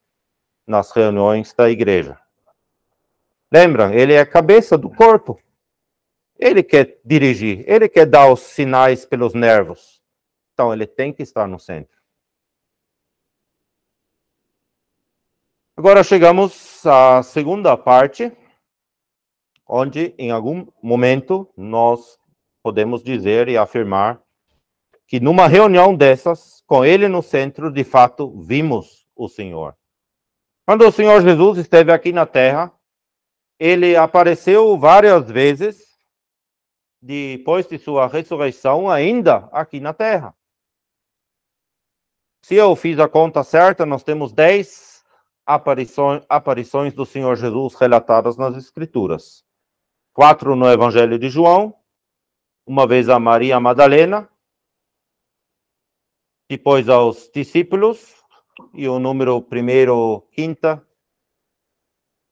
nas reuniões da igreja. Lembram? Ele é a cabeça do corpo. Ele quer dirigir, ele quer dar os sinais pelos nervos. Então, ele tem que estar no centro. Agora chegamos à segunda parte, onde em algum momento nós podemos dizer e afirmar que numa reunião dessas, com ele no centro, de fato, vimos o Senhor. Quando o Senhor Jesus esteve aqui na Terra, ele apareceu várias vezes, depois de sua ressurreição, ainda aqui na Terra. Se eu fiz a conta certa, nós temos 10 aparições do Senhor Jesus relatadas nas Escrituras. 4 no Evangelho de João, uma vez a Maria Madalena, depois aos discípulos, e o número 1º, 5ª,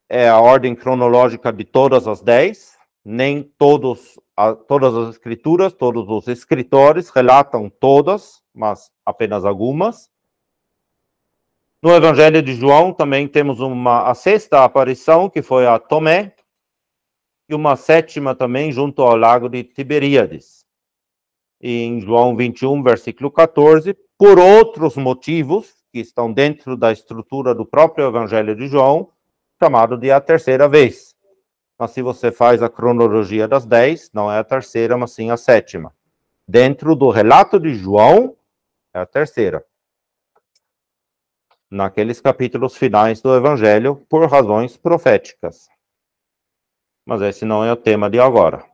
é a ordem cronológica de todas as 10, nem todas as Escrituras, todos os escritores relatam todas, mas apenas algumas. No Evangelho de João também temos a 6ª aparição, que foi a Tomé, e uma 7ª também junto ao lago de Tiberíades. E em João 21, versículo 14, por outros motivos, que estão dentro da estrutura do próprio Evangelho de João, chamado de a terceira vez. Mas se você faz a cronologia das 10, não é a terceira, mas sim a 7ª. Dentro do relato de João, é a terceira. Naqueles capítulos finais do Evangelho, por razões proféticas. Mas esse não é o tema de agora.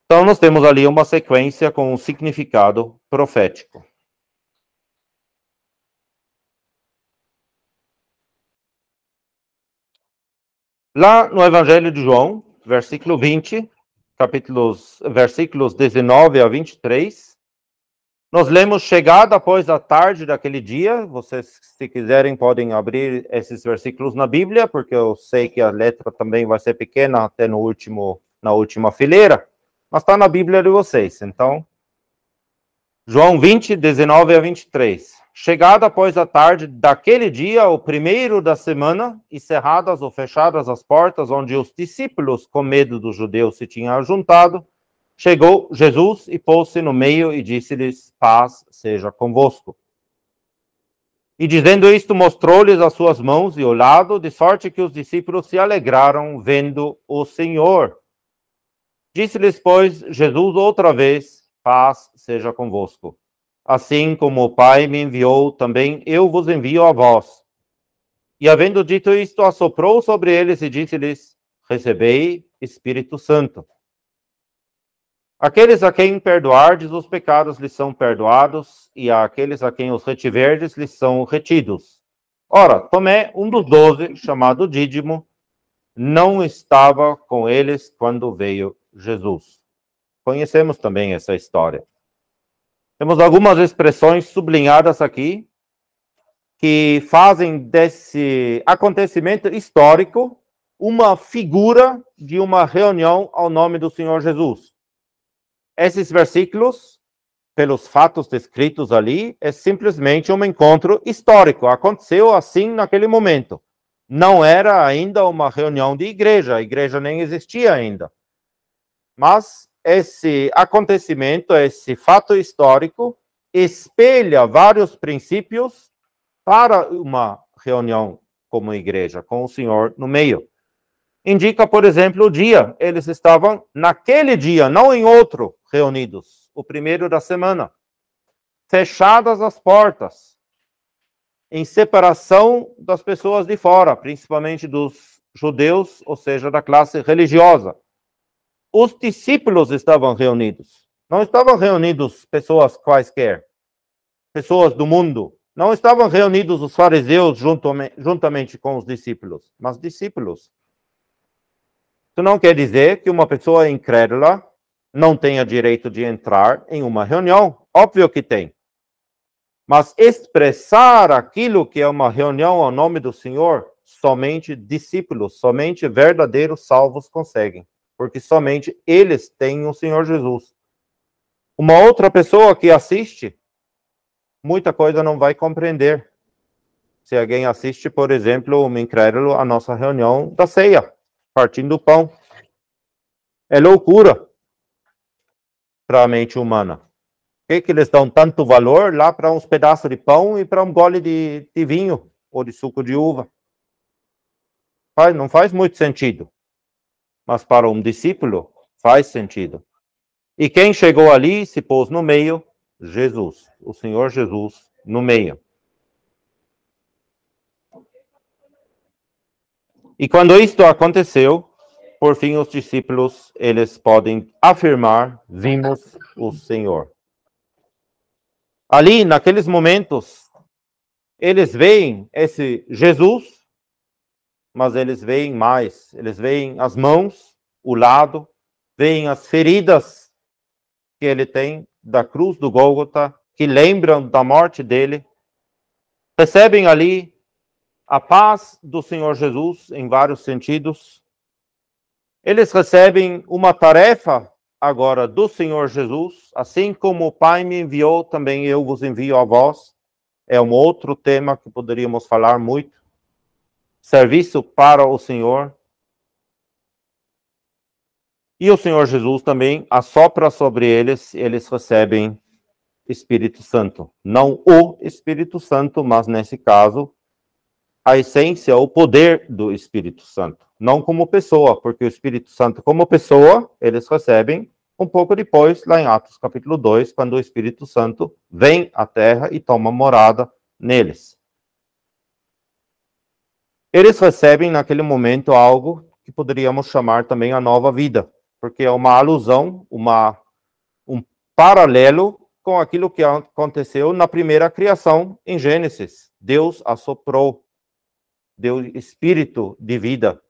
Então, nós temos ali uma sequência com um significado profético. Lá no Evangelho de João, versículo 20, versículos 19 a 23, nós lemos: chegada após a tarde daquele dia. Vocês, se quiserem, podem abrir esses versículos na Bíblia, porque eu sei que a letra também vai ser pequena até na última fileira. mas está na Bíblia de vocês. Então, João 20, 19 a 23. Chegada após a tarde daquele dia, o primeiro da semana, e cerradas ou fechadas as portas, onde os discípulos, com medo dos judeus, se tinham ajuntado, chegou Jesus e pôs-se no meio e disse-lhes: paz seja convosco. E dizendo isto, mostrou-lhes as suas mãos e o lado, de sorte que os discípulos se alegraram vendo o Senhor. Disse-lhes, pois, Jesus outra vez: paz seja convosco. Assim como o Pai me enviou, também eu vos envio a vós. E havendo dito isto, assoprou sobre eles e disse-lhes: recebei Espírito Santo. Aqueles a quem perdoardes os pecados lhes são perdoados, e àqueles a quem os retiverdes lhes são retidos. Ora, Tomé, um dos 12, chamado Dídimo, não estava com eles quando veio Jesus. Conhecemos também essa história. Temos algumas expressões sublinhadas aqui que fazem desse acontecimento histórico uma figura de uma reunião ao nome do Senhor Jesus. Esses versículos, pelos fatos descritos ali, é simplesmente um encontro histórico. Aconteceu assim naquele momento. Não era ainda uma reunião de igreja, a igreja nem existia ainda. Mas esse acontecimento, esse fato histórico, espelha vários princípios para uma reunião como igreja, com o Senhor no meio. Indica, por exemplo, o dia. Eles estavam naquele dia, não em outro, reunidos, o primeiro da semana. Fechadas as portas, em separação das pessoas de fora, principalmente dos judeus, ou seja, da classe religiosa. Os discípulos estavam reunidos. Não estavam reunidos pessoas quaisquer, pessoas do mundo. Não estavam reunidos os fariseus juntamente com os discípulos, mas discípulos. Isso não quer dizer que uma pessoa incrédula não tenha direito de entrar em uma reunião. Óbvio que tem. Mas expressar aquilo que é uma reunião ao nome do Senhor, somente discípulos, somente verdadeiros salvos conseguem. Porque somente eles têm o Senhor Jesus. Uma outra pessoa que assiste, muita coisa não vai compreender. Se alguém assiste, por exemplo, um incrédulo, a nossa reunião da ceia, partindo do pão. É loucura para a mente humana. Por que eles dão tanto valor lá para uns pedaços de pão e para um gole de vinho ou de suco de uva? Não faz muito sentido. Mas para um discípulo, faz sentido. E quem chegou ali se pôs no meio? Jesus, o Senhor Jesus no meio. E quando isto aconteceu, por fim os discípulos, eles podem afirmar: vimos o Senhor. Ali, naqueles momentos, eles veem esse Jesus, mas eles veem mais. Eles veem as mãos, o lado, veem as feridas que ele tem da cruz do Gólgota, que lembram da morte dele. Recebem ali a paz do Senhor Jesus em vários sentidos. Eles recebem uma tarefa agora do Senhor Jesus, assim como o Pai me enviou, também eu vos envio a vós. É um outro tema que poderíamos falar muito. Serviço para o Senhor. E o Senhor Jesus também assopra sobre eles, eles recebem Espírito Santo. Não o Espírito Santo, mas nesse caso, a essência, o poder do Espírito Santo. Não como pessoa, porque o Espírito Santo como pessoa, eles recebem um pouco depois, lá em Atos capítulo 2, quando o Espírito Santo vem à terra e toma morada neles. Eles recebem naquele momento algo que poderíamos chamar também a nova vida, porque é uma alusão, um paralelo com aquilo que aconteceu na primeira criação em Gênesis. Deus assoprou, deu espírito de vida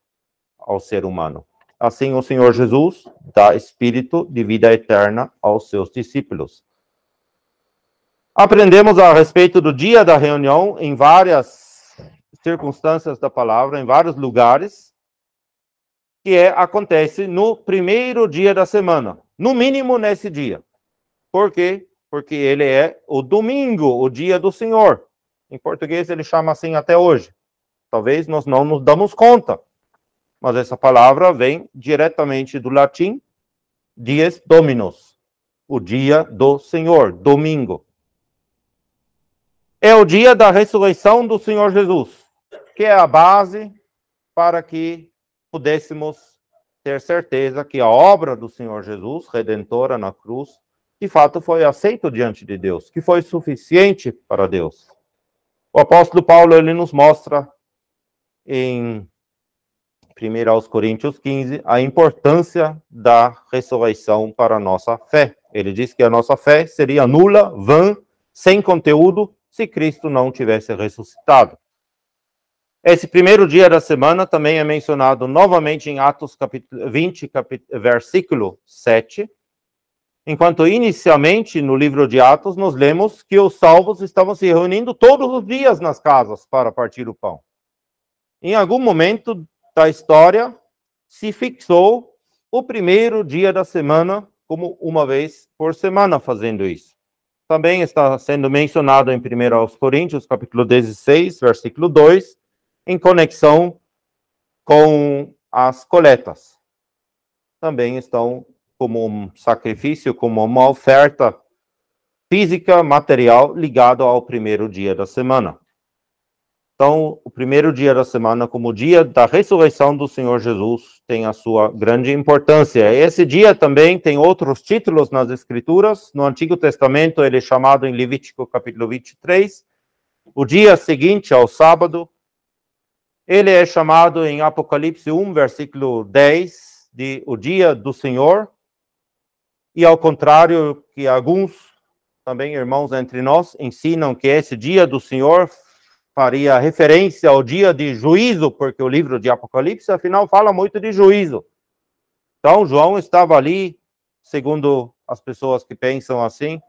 ao ser humano. Assim, o Senhor Jesus dá espírito de vida eterna aos seus discípulos. Aprendemos a respeito do dia da reunião em várias circunstâncias da palavra, em vários lugares, que acontece no primeiro dia da semana. no mínimo nesse dia. Por quê? Porque ele é o domingo, o dia do Senhor. Em português ele chama assim até hoje. Talvez nós não nos damos conta, mas essa palavra vem diretamente do latim, dies Dominus, o dia do Senhor, domingo. É o dia da ressurreição do Senhor Jesus, que é a base para que pudéssemos ter certeza que a obra do Senhor Jesus, redentora na cruz, de fato foi aceita diante de Deus, que foi suficiente para Deus. O apóstolo Paulo, ele nos mostra em 1 Coríntios 15 a importância da ressurreição para a nossa fé. Ele diz que a nossa fé seria nula, vã, sem conteúdo, se Cristo não tivesse ressuscitado. Esse primeiro dia da semana também é mencionado novamente em Atos capítulo 20, versículo 7, enquanto inicialmente no livro de Atos nós lemos que os salvos estavam se reunindo todos os dias nas casas para partir o pão. Em algum momento da história se fixou o primeiro dia da semana como uma vez por semana fazendo isso. Também está sendo mencionado em 1 Coríntios, capítulo 16, versículo 2, em conexão com as coletas. Também estão como um sacrifício, como uma oferta física, material, ligado ao primeiro dia da semana. Então, o primeiro dia da semana, como o dia da ressurreição do Senhor Jesus, tem a sua grande importância. Esse dia também tem outros títulos nas Escrituras. No Antigo Testamento, ele é chamado em Levítico, capítulo 23, o dia seguinte ao sábado. Ele é chamado em Apocalipse 1, versículo 10, de o dia do Senhor. E ao contrário, que alguns, também irmãos entre nós, ensinam que esse dia do Senhor faria referência ao dia de juízo, porque o livro de Apocalipse, afinal, fala muito de juízo. Então, João estava ali, segundo as pessoas que pensam assim,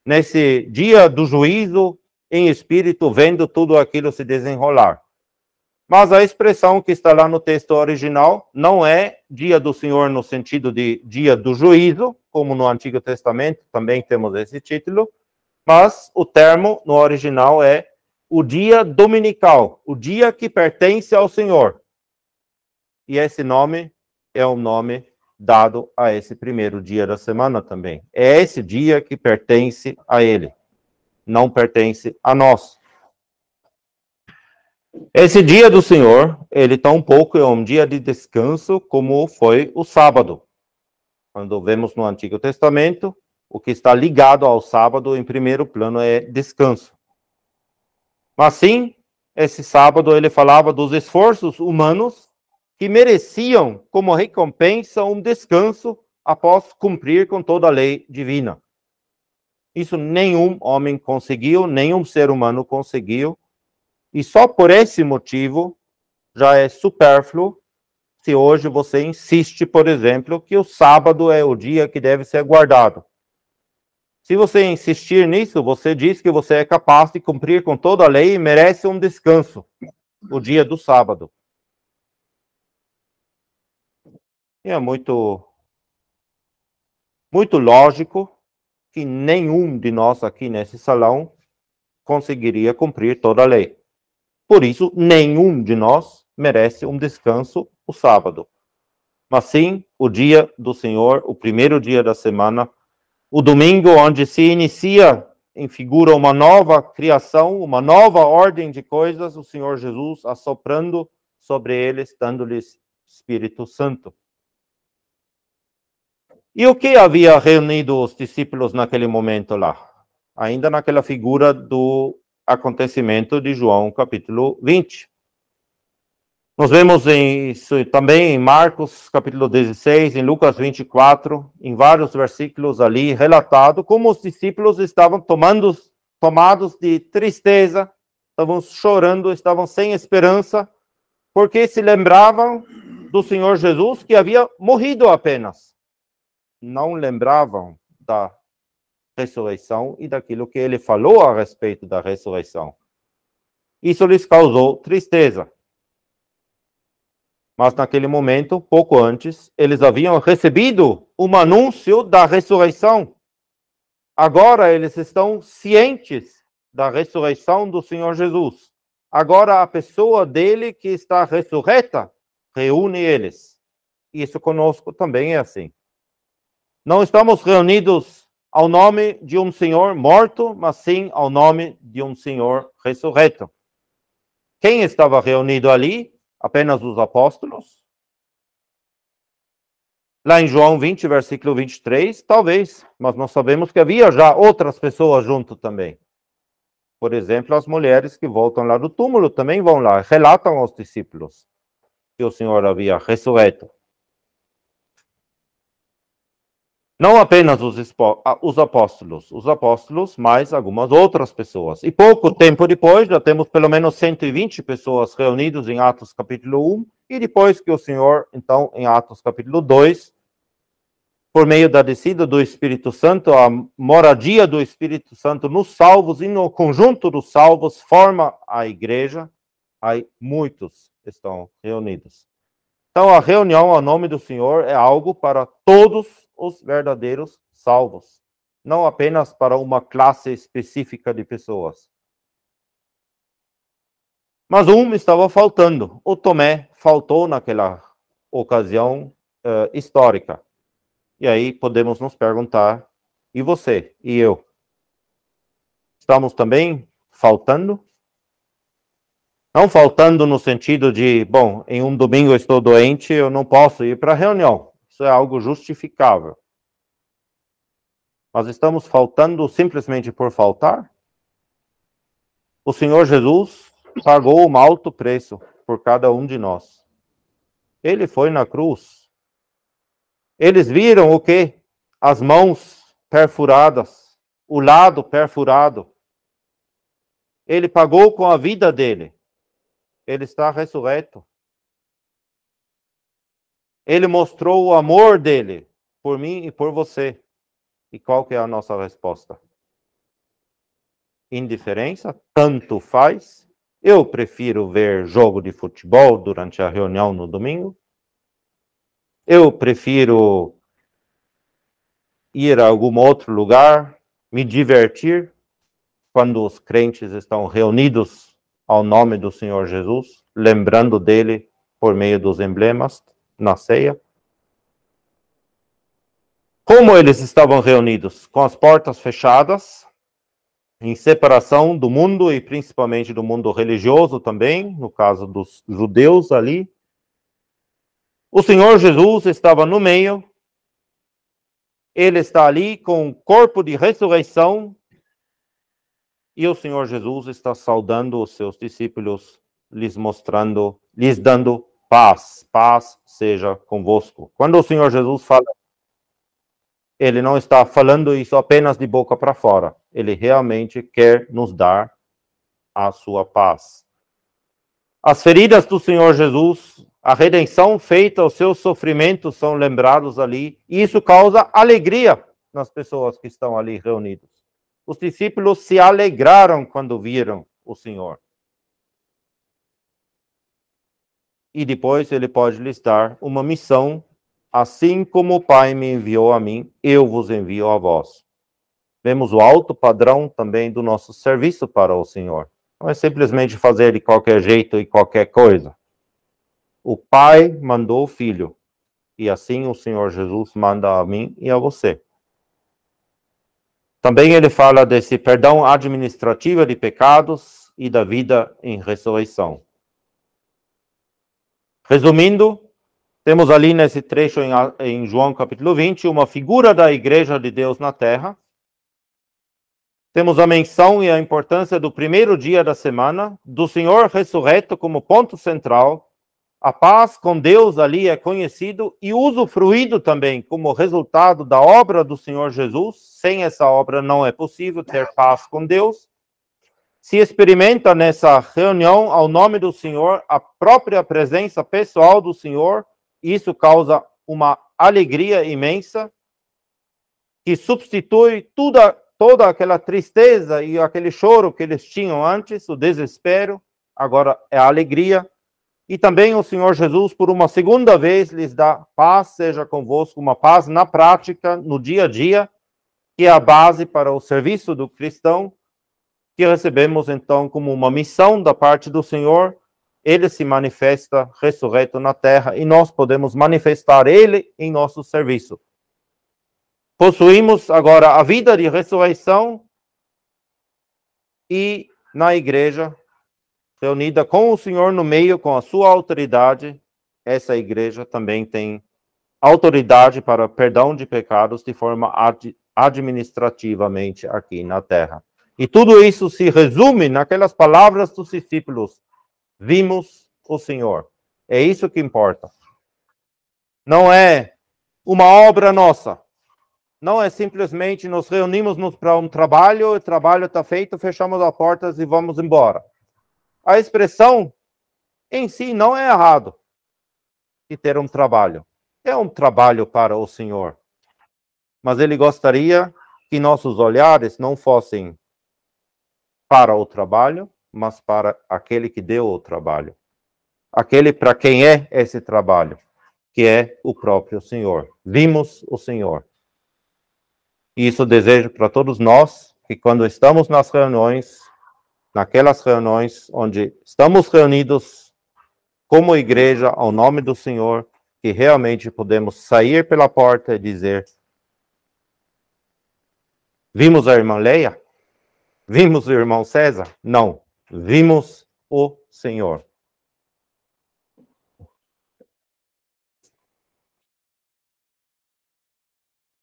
nesse dia do juízo, em espírito, vendo tudo aquilo se desenrolar. Mas a expressão que está lá no texto original não é dia do Senhor no sentido de dia do juízo, como no Antigo Testamento, também temos esse título, mas o termo no original é o dia dominical, o dia que pertence ao Senhor. E esse nome é o nome dado a esse primeiro dia da semana também. É esse dia que pertence a Ele, não pertence a nós. Esse dia do Senhor, ele tampouco é um dia de descanso como foi o sábado. Quando vemos no Antigo Testamento, o que está ligado ao sábado em primeiro plano é descanso. Mas sim, esse sábado ele falava dos esforços humanos que mereciam como recompensa um descanso após cumprir com toda a lei divina. Isso nenhum homem conseguiu, nenhum ser humano conseguiu, e só por esse motivo já é supérfluo se hoje você insiste, por exemplo, que o sábado é o dia que deve ser guardado. Se você insistir nisso, você diz que você é capaz de cumprir com toda a lei e merece um descanso, o dia do sábado. E é muito lógico que nenhum de nós aqui nesse salão conseguiria cumprir toda a lei. Por isso, nenhum de nós merece um descanso o sábado. Mas sim, o dia do Senhor, o primeiro dia da semana, o domingo, onde se inicia em figura uma nova criação, uma nova ordem de coisas, o Senhor Jesus assoprando sobre eles, dando-lhes Espírito Santo. E o que havia reunido os discípulos naquele momento lá? Ainda naquela figura do acontecimento de João, capítulo 20. Nós vemos isso também em Marcos, capítulo 16, em Lucas 24, em vários versículos ali, relatado como os discípulos estavam tomados de tristeza, estavam chorando, estavam sem esperança, porque se lembravam do Senhor Jesus que havia morrido apenas. Não lembravam da ressurreição e daquilo que ele falou a respeito da ressurreição. Isso lhes causou tristeza. Mas naquele momento, pouco antes, eles haviam recebido um anúncio da ressurreição. Agora eles estão cientes da ressurreição do Senhor Jesus. Agora a pessoa dele que está ressurreta reúne eles. Isso conosco também é assim. Não estamos reunidos ao nome de um Senhor morto, mas sim ao nome de um Senhor ressurreto. Quem estava reunido ali? Apenas os apóstolos? Lá em João 20, versículo 23, talvez, mas nós sabemos que havia já outras pessoas junto também. Por exemplo, as mulheres que voltam lá do túmulo também vão lá, relatam aos discípulos que o Senhor havia ressurreto. Não apenas os apóstolos, mas algumas outras pessoas. E pouco tempo depois, já temos pelo menos 120 pessoas reunidas em Atos capítulo 1, e depois que o Senhor, então, em Atos capítulo 2, por meio da descida do Espírito Santo, a moradia do Espírito Santo nos salvos e no conjunto dos salvos forma a igreja, aí muitos estão reunidos. Então, a reunião ao nome do Senhor é algo para todos os verdadeiros salvos, não apenas para uma classe específica de pessoas. Mas estava faltando. O Tomé faltou naquela ocasião histórica. E aí podemos nos perguntar, e você, e eu? Estamos também faltando? Não faltando no sentido de, bom, em um domingo eu estou doente, eu não posso ir para a reunião. Isso é algo justificável. Mas estamos faltando simplesmente por faltar? O Senhor Jesus pagou um alto preço por cada um de nós. Ele foi na cruz. Eles viram o quê? As mãos perfuradas, o lado perfurado. Ele pagou com a vida dele. Ele está ressurreto. Ele mostrou o amor dele por mim e por você. E qual que é a nossa resposta? Indiferença? Tanto faz? Eu prefiro ver jogo de futebol durante a reunião no domingo. Eu prefiro ir a algum outro lugar, me divertir, quando os crentes estão reunidos ao nome do Senhor Jesus, lembrando dele por meio dos emblemas na ceia. Como eles estavam reunidos? Com as portas fechadas, em separação do mundo e principalmente do mundo religioso também, no caso dos judeus ali. O Senhor Jesus estava no meio, ele está ali com o corpo de ressurreição, e o Senhor Jesus está saudando os seus discípulos, lhes dando paz. Paz seja convosco. Quando o Senhor Jesus fala, ele não está falando isso apenas de boca para fora. Ele realmente quer nos dar a sua paz. As feridas do Senhor Jesus, a redenção feita, os seus sofrimentos são lembrados ali, e isso causa alegria nas pessoas que estão ali reunidas. Os discípulos se alegraram quando viram o Senhor. E depois ele pode lhes dar uma missão, assim como o Pai me enviou a mim, eu vos envio a vós. Vemos o alto padrão também do nosso serviço para o Senhor. Não é simplesmente fazer de qualquer jeito e qualquer coisa. O Pai mandou o Filho, e assim o Senhor Jesus manda a mim e a você. Também ele fala desse perdão administrativo de pecados e da vida em ressurreição. Resumindo, temos ali nesse trecho em João capítulo 20, uma figura da igreja de Deus na terra. Temos a menção e a importância do primeiro dia da semana, do Senhor ressurreto como ponto central. A paz com Deus ali é conhecido e usufruído também como resultado da obra do Senhor Jesus. Sem essa obra não é possível ter paz com Deus. Se experimenta nessa reunião, ao nome do Senhor, a própria presença pessoal do Senhor. Isso causa uma alegria imensa que substitui toda aquela tristeza e aquele choro que eles tinham antes, o desespero. Agora é a alegria. E também o Senhor Jesus, por uma segunda vez, lhes dá paz, seja convosco, uma paz na prática, no dia a dia, que é a base para o serviço do cristão, que recebemos então como uma missão da parte do Senhor. Ele se manifesta ressurreto na terra e nós podemos manifestar ele em nosso serviço. Possuímos agora a vida de ressurreição e na igreja, reunida com o Senhor no meio, com a sua autoridade, essa igreja também tem autoridade para perdão de pecados de forma administrativamente aqui na terra. E tudo isso se resume naquelas palavras dos discípulos: vimos o Senhor. É isso que importa. Não é uma obra nossa. Não é simplesmente nos reunimos para um trabalho, o trabalho está feito, fechamos as portas e vamos embora. A expressão em si não é errado de ter um trabalho. É um trabalho para o Senhor. Mas ele gostaria que nossos olhares não fossem para o trabalho, mas para aquele que deu o trabalho. Aquele para quem é esse trabalho, que é o próprio Senhor. Vimos o Senhor. E isso desejo para todos nós, que quando estamos nas reuniões, naquelas reuniões onde estamos reunidos como igreja ao nome do Senhor, que realmente podemos sair pela porta e dizer: vimos a irmã Leia? Vimos o irmão César? Não. Vimos o Senhor.